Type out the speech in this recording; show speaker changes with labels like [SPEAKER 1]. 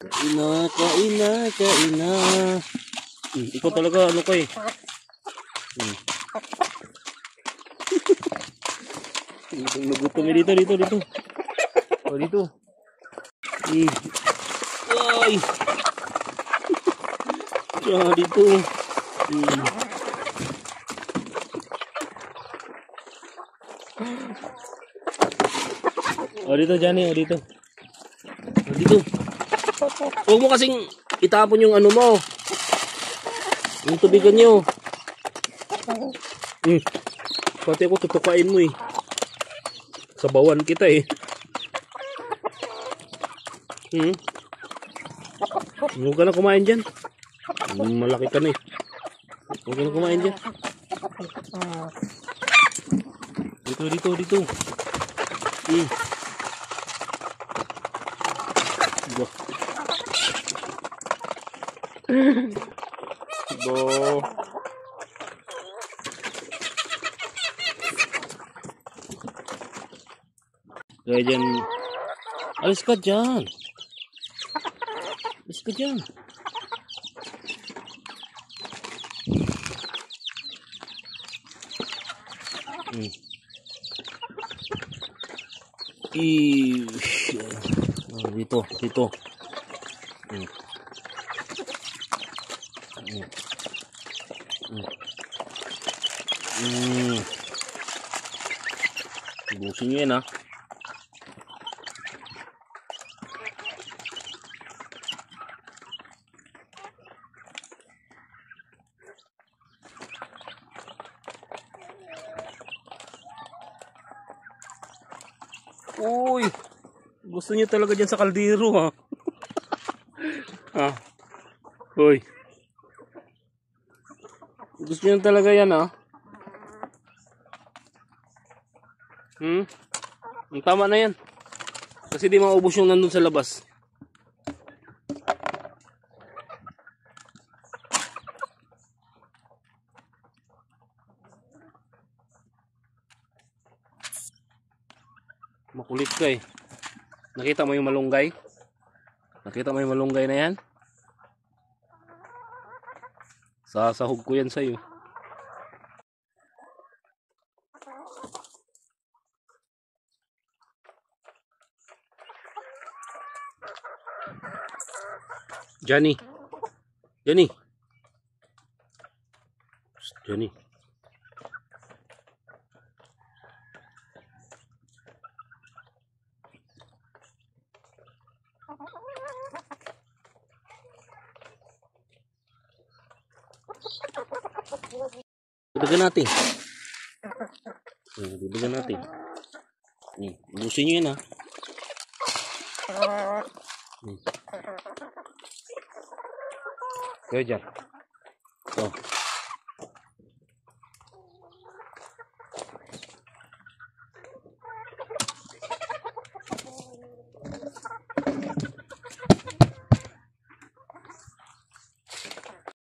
[SPEAKER 1] Kain na, kain na, kain na. Ikaw talaga, ano ko eh. Nagutom eh. Dito, dito, dito. Oh, dito. Ay. Ah, dito. Oh, dito, Johnny. Oh, dito. Oh, dito. Huwag mo kasing itapon yung ano mo. Yung tubigan nyo. Pati ako tutukain mo eh. Sabawan kita eh. Huwag ka na kumain dyan. Malaki ka na eh. Huwag ka na kumain dyan. Dito, dito, dito. Bo. Kaya dyan. Alis ka dyan. Alis ka dyan. Dito, dito. Ubusin nyo yan ha. Uy, gusto niyo talaga dyan sa kaldero ha. Uy, gusto niyo talaga yan ha. Tama na yan. Kasi di maubos yung nandun sa labas. Makulit ka eh. Nakita mo yung malunggay? Nakita mo yung malunggay na yan? Sasahog ko yan sa'yo. Johnny. Johnny. Johnny. Dibigyan natin. Dibigyan natin. Ubusin nyo yan ha. Kaya dyan.